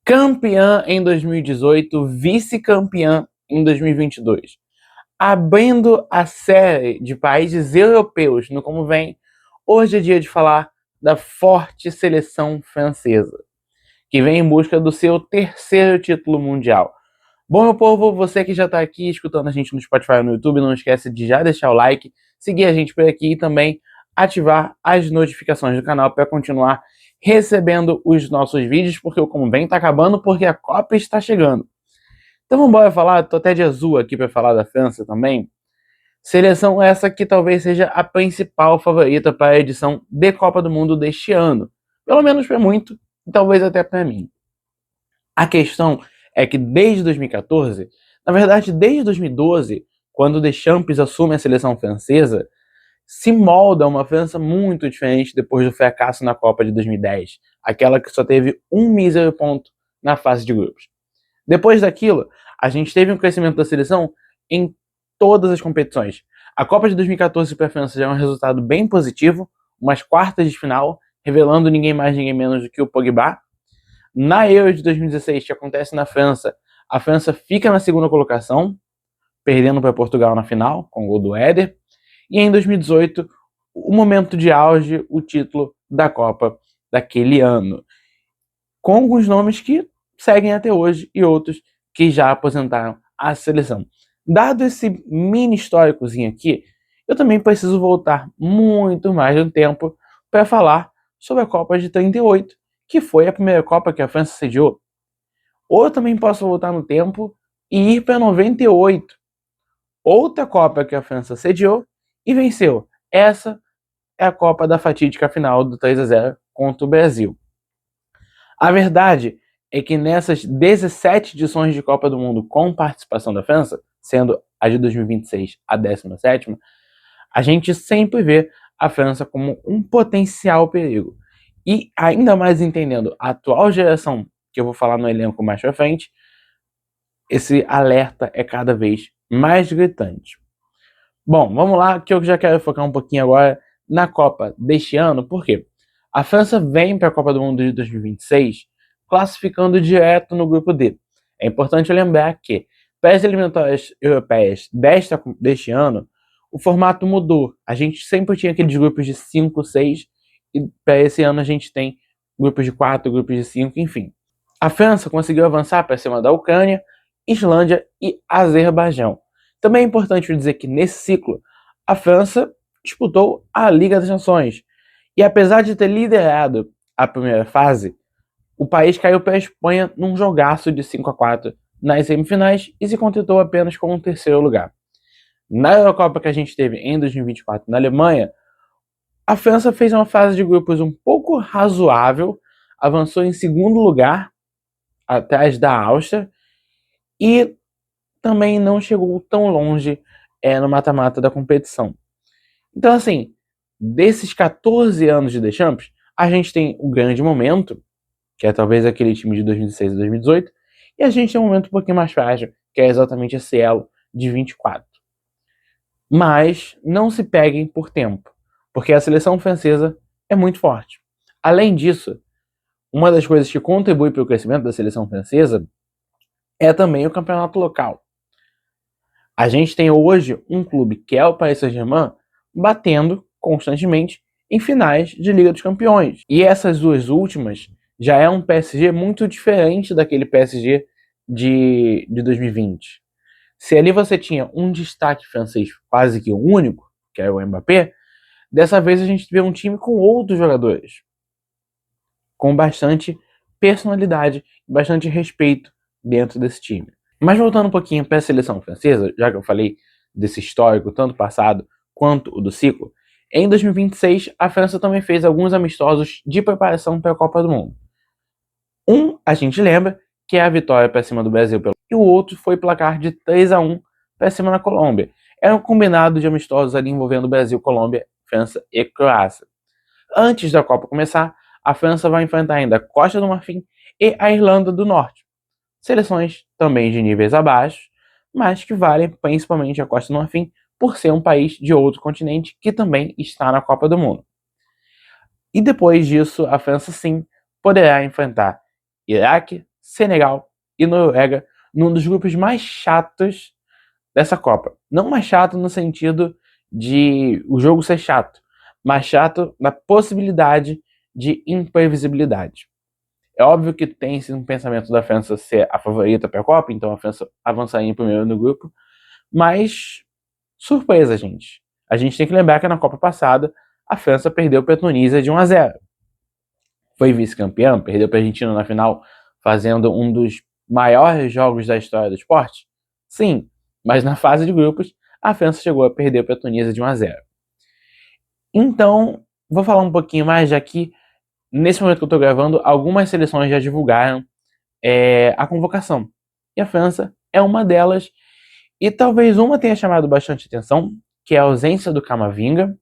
Campeã em 2018, vice-campeã em 2022. Abrindo a série de países europeus no Como Vem, hoje é dia de falar da forte seleção francesa, que vem em busca do seu terceiro título mundial. Bom, meu povo, você que já está aqui escutando a gente no Spotify ou no YouTube, não esquece de já deixar o like, seguir a gente por aqui e também ativar as notificações do canal para continuar recebendo os nossos vídeos, porque o Como Vem está acabando, porque a Copa está chegando. Então vamos embora falar, tô até de azul aqui para falar da França também. Seleção essa que talvez seja a principal favorita para a edição de Copa do Mundo deste ano. Pelo menos para muito, e talvez até para mim. A questão é que desde 2014, na verdade desde 2012, quando Deschamps assume a seleção francesa, se molda uma França muito diferente depois do fracasso na Copa de 2010, aquela que só teve um mísero ponto na fase de grupos. Depois daquilo, a gente teve um crescimento da seleção em todas as competições. A Copa de 2014 para a França já é um resultado bem positivo, umas quartas de final, revelando ninguém mais, ninguém menos do que o Pogba. Na Euro de 2016, que acontece na França, a França fica na segunda colocação, perdendo para Portugal na final, com o gol do Éder. E em 2018, o momento de auge, o título da Copa daquele ano. Com alguns nomes que seguem até hoje e outros que já aposentaram a seleção. Dado esse mini históricozinho aqui, eu também preciso voltar muito mais no tempo para falar sobre a Copa de 38, que foi a primeira Copa que a França sediou. Ou eu também posso voltar no tempo e ir para 98, outra Copa que a França sediou e venceu. Essa é a Copa da fatídica final do 3-0 contra o Brasil. A verdade é que nessas 17 edições de Copa do Mundo com participação da França, sendo a de 2026 a 17ª, a gente sempre vê a França como um potencial perigo. E ainda mais entendendo a atual geração, que eu vou falar no elenco mais pra frente, esse alerta é cada vez mais gritante. Bom, vamos lá, que eu já quero focar um pouquinho agora na Copa deste ano, por quê? A França vem para a Copa do Mundo de 2026 classificando direto no grupo D. É importante lembrar que, para as eliminatórias europeias deste ano, o formato mudou. A gente sempre tinha aqueles grupos de 5, 6, e para esse ano a gente tem grupos de 4, grupos de 5, enfim. A França conseguiu avançar para cima da Ucrânia, Islândia e Azerbaijão. Também é importante dizer que nesse ciclo, a França disputou a Liga das Nações. E apesar de ter liderado a primeira fase, o país caiu para a Espanha num jogaço de 5-4 nas semifinais e se contentou apenas com o terceiro lugar. Na Eurocopa que a gente teve em 2024 na Alemanha, a França fez uma fase de grupos um pouco razoável, avançou em segundo lugar, atrás da Áustria, e também não chegou tão longe no mata-mata da competição. Então, assim, desses 14 anos de Deschamps, a gente tem o grande momento, que é talvez aquele time de 2016 e 2018, e a gente tem um momento um pouquinho mais frágil, que é exatamente esse elo de 24. Mas não se peguem por tempo, porque a seleção francesa é muito forte. Além disso, uma das coisas que contribui para o crescimento da seleção francesa é também o campeonato local. A gente tem hoje um clube, que é o Paris Saint-Germain, batendo constantemente em finais de Liga dos Campeões. E essas duas últimas já é um PSG muito diferente daquele PSG de 2020. Se ali você tinha um destaque francês quase que o único, que é o Mbappé, dessa vez a gente vê um time com outros jogadores, com bastante personalidade e bastante respeito dentro desse time. Mas voltando um pouquinho para a seleção francesa, já que eu falei desse histórico, tanto passado quanto o do ciclo, em 2026 a França também fez alguns amistosos de preparação para a Copa do Mundo. Um, a gente lembra, que é a vitória para cima do Brasil, e o outro foi placar de 3-1 para cima da Colômbia. Era um combinado de amistosos ali envolvendo Brasil, Colômbia, França e Croácia. Antes da Copa começar, a França vai enfrentar ainda a Costa do Marfim e a Irlanda do Norte. Seleções também de níveis abaixo, mas que valem principalmente a Costa do Marfim por ser um país de outro continente que também está na Copa do Mundo. E depois disso, a França sim poderá enfrentar Iraque, Senegal e Noruega num dos grupos mais chatos dessa Copa. Não mais chato no sentido de o jogo ser chato, mas chato na possibilidade de imprevisibilidade. É óbvio que tem esse pensamento da França ser a favorita para a Copa, então a França avançaria em primeiro no grupo, mas surpresa, gente. A gente tem que lembrar que na Copa passada a França perdeu para a Tunísia de 1-0. Foi vice-campeã, perdeu para a Argentina na final, fazendo um dos maiores jogos da história do esporte? Sim, mas na fase de grupos, a França chegou a perder para a Tunísia de 1-0. Então, vou falar um pouquinho mais, já que nesse momento que eu estou gravando, algumas seleções já divulgaram a convocação. E a França é uma delas. E talvez uma tenha chamado bastante atenção, que é a ausência do Camavinga.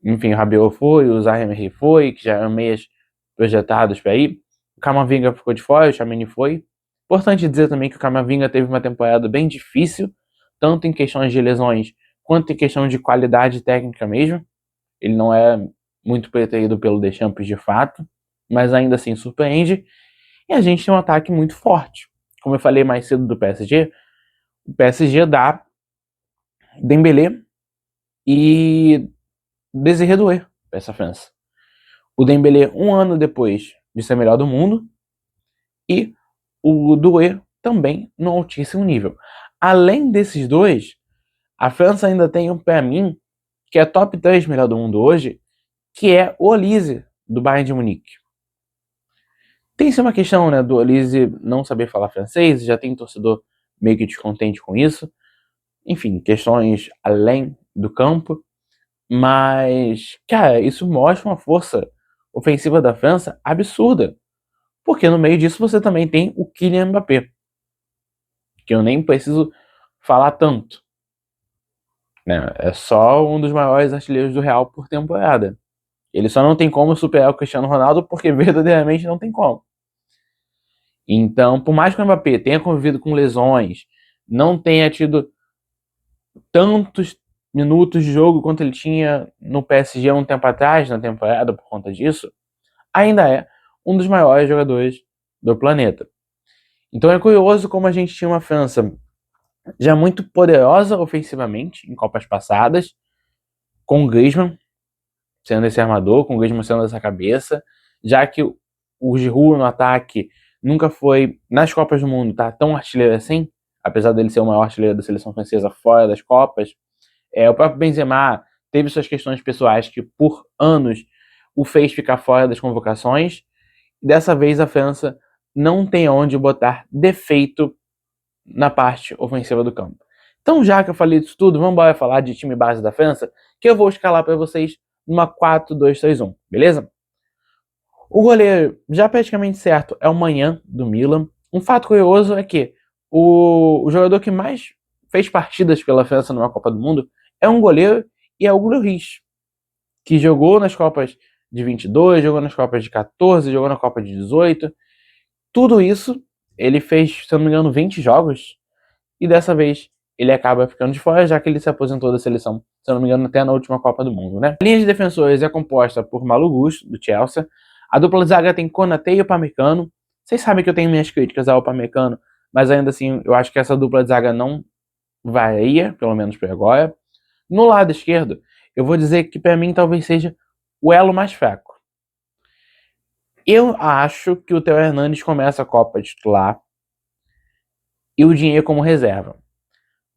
Enfim, o Rabiot foi, o Zaha Emery foi, que já eram meias projetados para ir. O Camavinga ficou de fora, o Tchouaméni foi. Importante dizer também que o Camavinga teve uma temporada bem difícil, tanto em questões de lesões, quanto em questão de qualidade técnica mesmo. Ele não é muito preterido pelo Deschamps de fato, mas ainda assim surpreende. E a gente tem um ataque muito forte. Como eu falei mais cedo do PSG, o PSG dá Dembélé e Désiré Doué para essa França. O Dembélé, um ano depois de ser melhor do mundo, e o Doué também no altíssimo nível. Além desses dois, a França ainda tem, para mim, que é top 3 melhor do mundo hoje, que é o Olise, do Bayern de Munique. Tem-se uma questão, né, do Olise não saber falar francês, já tem torcedor meio que descontente com isso. Enfim, questões além do campo. Mas, cara, isso mostra uma força ofensiva da França absurda. Porque no meio disso você também tem o Kylian Mbappé, que eu nem preciso falar tanto. Né? É só um dos maiores artilheiros do Real por temporada. Ele só não tem como superar o Cristiano Ronaldo porque verdadeiramente não tem como. Então, por mais que o Mbappé tenha convivido com lesões, não tenha tido tantos minutos de jogo quanto ele tinha no PSG há um tempo atrás, na temporada, por conta disso, ainda é um dos maiores jogadores do planeta. Então é curioso como a gente tinha uma França já muito poderosa ofensivamente em Copas passadas, com o Griezmann sendo esse armador, com o Griezmann sendo essa cabeça, já que o Giroud no ataque nunca foi, nas Copas do Mundo, tá tão artilheiro assim, apesar dele ser o maior artilheiro da seleção francesa fora das Copas. O próprio Benzema teve suas questões pessoais que por anos o fez ficar fora das convocações. E dessa vez a França não tem onde botar defeito na parte ofensiva do campo. Então, já que eu falei disso tudo, vamos embora falar de time base da França, que eu vou escalar para vocês numa 4-2-3-1, beleza? O goleiro, já praticamente certo, é o Maignan, do Milan. Um fato curioso é que o jogador que mais fez partidas pela França numa Copa do Mundo é um goleiro e é o Lloris, que jogou nas Copas de 22, jogou nas Copas de 14, jogou na Copa de 18. Tudo isso ele fez, se eu não me engano, 20 jogos. E dessa vez ele acaba ficando de fora, já que ele se aposentou da seleção, se eu não me engano, até na última Copa do Mundo, né? A linha de defensores é composta por Malo Gusto, do Chelsea. A dupla de zaga tem Konaté e Upamecano. Vocês sabem que eu tenho minhas críticas ao Upamecano, mas ainda assim eu acho que essa dupla de zaga não varia, pelo menos por agora. No lado esquerdo, eu vou dizer que para mim talvez seja o elo mais fraco. Eu acho que o Theo Hernandes começa a Copa titular e o Digne como reserva.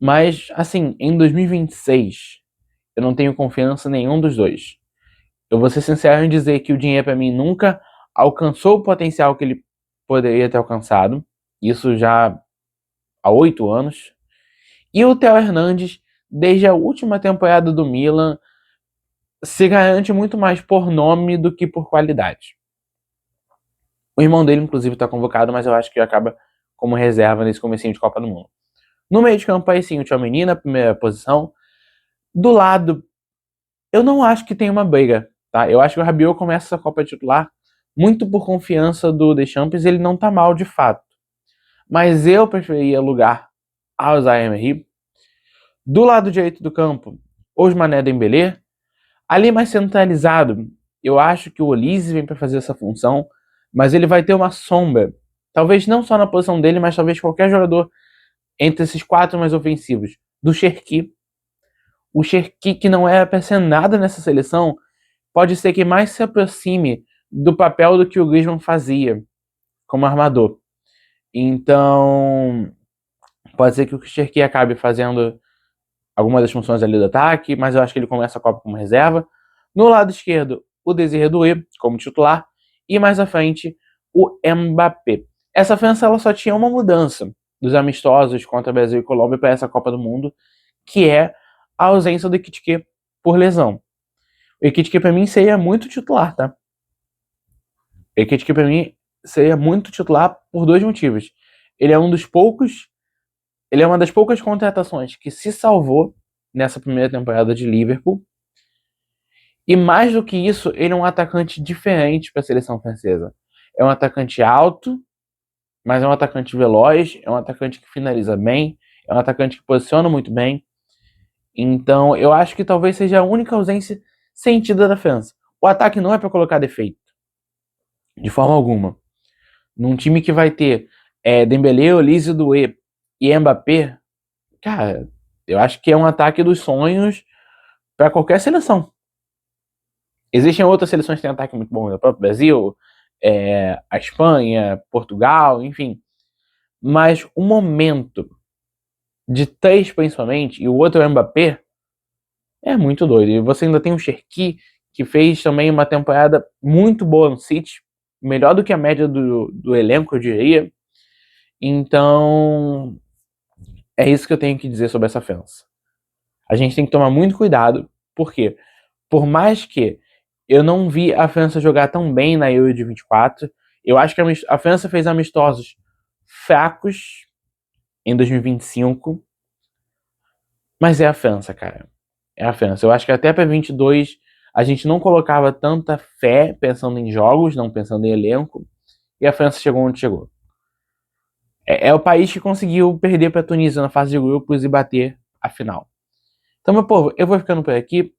Mas, assim, em 2026, eu não tenho confiança em nenhum dos dois. Eu vou ser sincero em dizer que o Digne, para mim, nunca alcançou o potencial que ele poderia ter alcançado. Isso já há 8 anos. E o Theo Hernandes, desde a última temporada do Milan, se garante muito mais por nome do que por qualidade. O irmão dele, inclusive, está convocado, mas eu acho que acaba como reserva nesse comecinho de Copa do Mundo. No meio de campo, aí sim, o Tchouaméni na primeira posição. Do lado, eu não acho que tem uma briga, tá? Eu acho que o Rabiot começa essa Copa titular muito por confiança do Deschamps, ele não tá mal de fato. Mas eu preferia lugar ao Zaha Emery. Do lado direito do campo, Ousmane Dembélé. Ali mais centralizado, eu acho que o Olise vem para fazer essa função, mas ele vai ter uma sombra talvez não só na posição dele, mas talvez qualquer jogador entre esses 4 mais ofensivos, do Cherki. O Cherki, que não era pra ser nada nessa seleção, pode ser que mais se aproxime do papel do que o Griezmann fazia como armador. Então, pode ser que o Cherki acabe fazendo algumas das funções ali do ataque, mas eu acho que ele começa a Copa como reserva. No lado esquerdo, o Désiré Doué como titular, e mais à frente, o Mbappé. Essa França ela só tinha uma mudança dos amistosos contra Brasil e Colômbia para essa Copa do Mundo, que é a ausência do Ekitike por lesão. O Ekitike para mim seria muito titular, tá? O Ekitike para mim seria muito titular por 2 motivos. Ele é uma das poucas contratações que se salvou nessa primeira temporada de Liverpool. E mais do que isso, ele é um atacante diferente para a seleção francesa. É um atacante alto, mas é um atacante veloz, é um atacante que finaliza bem, é um atacante que posiciona muito bem. Então, eu acho que talvez seja a única ausência sentida da França. O ataque não é para colocar defeito, de forma alguma. Num time que vai ter Dembélé, Olise, Doué e Mbappé, cara, eu acho que é um ataque dos sonhos para qualquer seleção. Existem outras seleções que têm ataque muito bom, o próprio Brasil, a Espanha, Portugal, enfim. Mas o momento de 3 principalmente, e o outro é o Mbappé, é muito doido. E você ainda tem o Cherki, que fez também uma temporada muito boa no City, melhor do que a média do elenco, eu diria. Então, é isso que eu tenho que dizer sobre essa França. A gente tem que tomar muito cuidado, porque por mais que eu não vi a França jogar tão bem na Euro de 24, eu acho que a França fez amistosos fracos em 2025, mas é a França, cara. É a França. Eu acho que até para 22 a gente não colocava tanta fé pensando em jogos, não pensando em elenco, e a França chegou onde chegou. É o país que conseguiu perder para a Tunísia na fase de grupos e bater a final. Então, meu povo, eu vou ficando por aqui.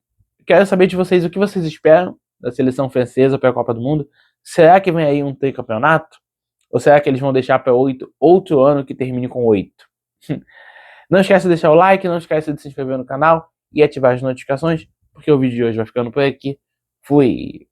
Quero saber de vocês o que vocês esperam da seleção francesa para a Copa do Mundo. Será que vem aí um tricampeonato? Ou será que eles vão deixar para outro ano que termine com 8? Não esquece de deixar o like, não esquece de se inscrever no canal e ativar as notificações, porque o vídeo de hoje vai ficando por aqui. Fui!